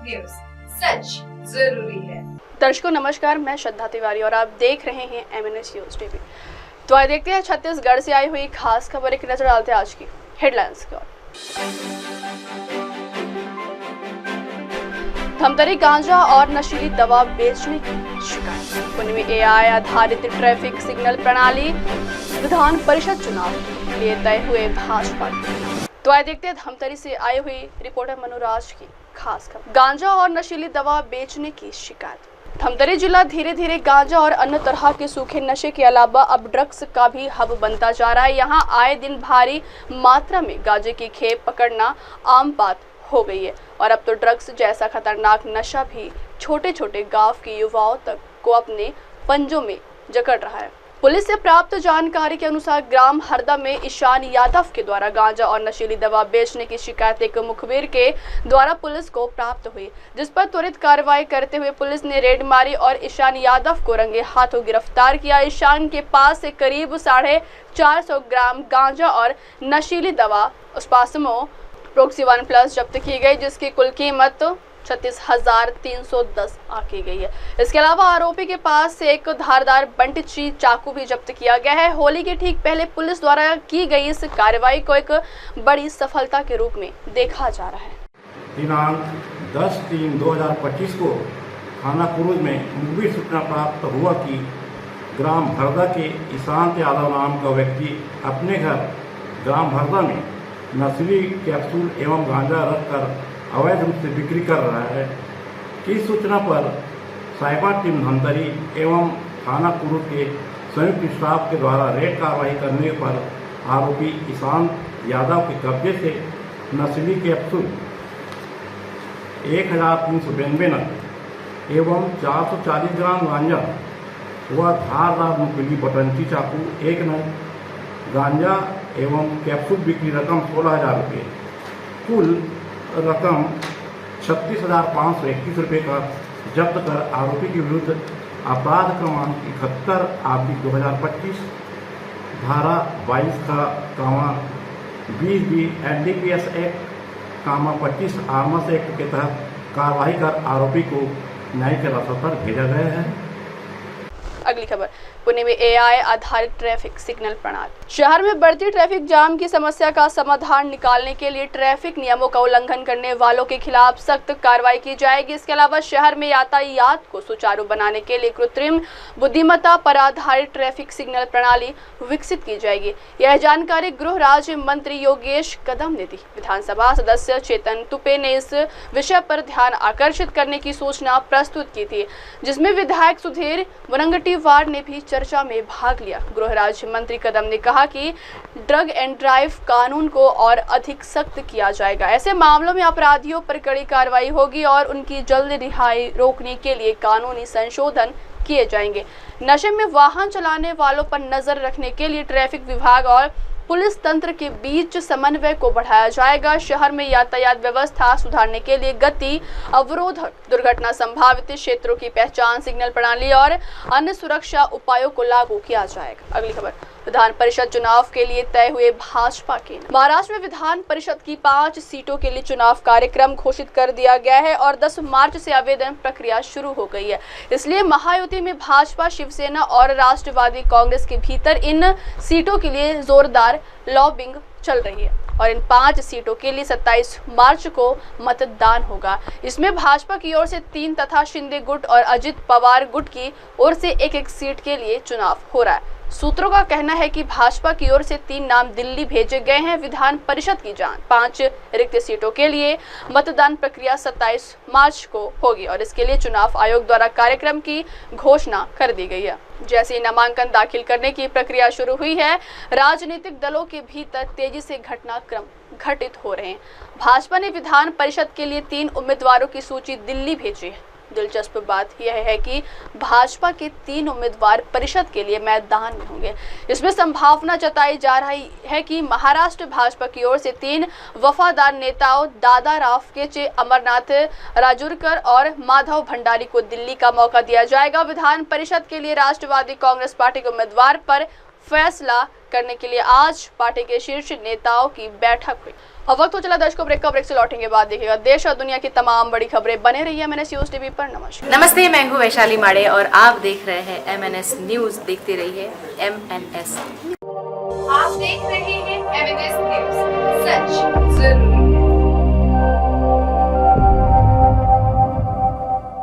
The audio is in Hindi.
न्यूज, सच जरूरी है। दर्शकों नमस्कार, मैं श्रद्धा तिवारी और आप देख रहे हैं MNS न्यूज टीवी। तो आइए देखते हैं छत्तीसगढ़ से आई हुई खास खबर। एक नजर डालते हैं आज की हेडलाइंस की ओर। धमतरी गांजा और नशीली दवा बेचने की शिकायत। पुणे में AI आधारित ट्रैफिक सिग्नल प्रणाली। विधान परिषद चुनाव के लिए तय हुए भाजपा। तो आइए देखते हैं धमतरी से आई हुई रिपोर्टर मनोराज की खास खबर। गांजा और नशीली दवा बेचने की शिकायत। धमतरी जिला धीरे धीरे गांजा और अन्य तरह के सूखे नशे के अलावा अब ड्रग्स का भी हब बनता जा रहा है। यहाँ आए दिन भारी मात्रा में गांजे की खेप पकड़ना आम बात हो गई है और अब तो ड्रग्स जैसा खतरनाक नशा भी छोटे छोटे गांव के युवाओं तक को अपने पंजों में जकड़ रहा है। पुलिस से प्राप्त जानकारी के अनुसार ग्राम हरदा में ईशान यादव के द्वारा गांजा और नशीली दवा बेचने की शिकायत एक मुखबिर के द्वारा पुलिस को प्राप्त हुई, जिस पर त्वरित कार्रवाई करते हुए पुलिस ने रेड मारी और ईशान यादव को रंगे हाथों गिरफ्तार किया। ईशान के पास से करीब 450 ग्राम गांजा और नशीली दवा स्पासमो प्रोक्सी-1 प्लस जब्त की गई, जिसकी कुल कीमत 36,310 आंकी गई है। इसके अलावा आरोपी के पास से एक धारदार बंटिची चाकू भी जब्त किया गया है। होली के ठीक पहले पुलिस द्वारा की गई इस कार्रवाई को एक बड़ी सफलता के रूप में देखा जा रहा है। दिनांक 10/3/2025 को थाना कुरुज में मुखबिर सूचना प्राप्त हुआ कि ग्राम हरदा के ईशान यादव नाम का व्यक्ति अपने घर ग्राम हरदा में नशीली कैप्सूल एवं गांजा रखकर अवैध रूप से बिक्री कर रहा है। इस सूचना पर साइबर टीम धमतरी एवं थाना कुरुज के संयुक्त स्टाफ के द्वारा रेड कार्रवाई करने पर आरोपी ईशान यादव के कब्जे से नशीली कैप्सूल 1392 नग एवं 440 ग्राम गांजा व धारदार नुकीली बटंची चाकू 1 नग गांजा एवं कैप्सूल बिक्री रकम 16,000 रुपये, कुल रकम 36,521 रुपये का जब्त कर आरोपी के विरुद्ध अपराध क्रमांक 71/2025 धारा 22 का 20B NDPS act 25 arms act के तहत कार्रवाई कर आरोपी को न्यायिक हिरासत पर भेजा गया है। अगली खबर, पुणे में AI आधारित ट्रैफिक सिग्नल प्रणाली। शहर में बढ़ती ट्रैफिक जाम की समस्या का समाधान निकालने के लिए ट्रैफिक नियमों का उल्लंघन करने वालों के खिलाफ सख्त कार्रवाई की जाएगी। इसके अलावा शहर में यातायात को सुचारू बनाने के लिए कृत्रिम बुद्धिमत्ता पर आधारित ट्रैफिक सिग्नल प्रणाली विकसित की जाएगी। यह जानकारी गृह राज्य मंत्री योगेश कदम ने दी। विधानसभा सदस्य चेतन तुपे ने इस विषय पर ध्यान आकर्षित करने की सूचना प्रस्तुत की थी, जिसमें विधायक सुधीर वनगटीवार ने भी चर्चा में भाग लिया। गृह राज्य मंत्री कदम ने कहा कि ड्रग एंड ड्राइव कानून को और अधिक सख्त किया जाएगा। ऐसे मामलों में अपराधियों पर कड़ी कार्रवाई होगी और उनकी जल्द रिहाई रोकने के लिए कानूनी संशोधन किए जाएंगे। नशे में वाहन चलाने वालों पर नजर रखने के लिए ट्रैफिक विभाग और पुलिस तंत्र के बीच समन्वय को बढ़ाया जाएगा। शहर में यातायात व्यवस्था सुधारने के लिए गति अवरोधक, दुर्घटना संभावित क्षेत्रों की पहचान, सिग्नल प्रणाली और अन्य सुरक्षा उपायों को लागू किया जाएगा। अगली खबर, विधान परिषद चुनाव के लिए तय हुए भाजपा के। महाराष्ट्र में विधान परिषद की 5 सीटों के लिए चुनाव कार्यक्रम घोषित कर दिया गया है और 10 मार्च से आवेदन प्रक्रिया शुरू हो गई है। इसलिए महायुति में भाजपा, शिवसेना और राष्ट्रवादी कांग्रेस के भीतर इन सीटों के लिए जोरदार लॉबिंग चल रही है और इन 5 सीटों के लिए 27 मार्च को मतदान होगा। इसमें भाजपा की ओर से 3 तथा शिंदे गुट और अजित पवार गुट की ओर से एक सीट के लिए चुनाव हो रहा है। सूत्रों का कहना है कि भाजपा की ओर से 3 नाम दिल्ली भेजे गए हैं। विधान परिषद की 5 रिक्त सीटों के लिए मतदान प्रक्रिया 27 मार्च को होगी और इसके लिए चुनाव आयोग द्वारा कार्यक्रम की घोषणा कर दी गई है। जैसे ही नामांकन दाखिल करने की प्रक्रिया शुरू हुई है, राजनीतिक दलों के भीतर तेजी से घटनाक्रम घटित हो रहे हैं। भाजपा ने विधान परिषद के लिए 3 उम्मीदवारों की सूची दिल्ली भेजी है। दिलचस्प बात यह है कि भाजपा के 3 उम्मीदवार परिषद के लिए मैदान में होंगे। इसमें संभावना जताई जा रही है कि महाराष्ट्र भाजपा की ओर से 3 वफादार नेताओं दादा राव केचे, अमरनाथ राजूरकर और माधव भंडारी को दिल्ली का मौका दिया जाएगा। विधान परिषद के लिए राष्ट्रवादी कांग्रेस पार्टी के उम्मीदवार पर फैसला करने के लिए आज पार्टी के शीर्ष नेताओं की बैठक हुई। और वक्त हो चला दर्शकों ब्रेक का। ब्रेक से लौटेंगे के बाद देखिएगा देश और दुनिया की तमाम बड़ी खबरें। बने रहिए MNS न्यूज टीवी पर। नमस्ते, मैं हूँ वैशाली माड़े और आप देख रहे हैं MNS न्यूज। देखते रहिए MNS। आप देख रहे हैं MNS न्यूज, सच जरूरी।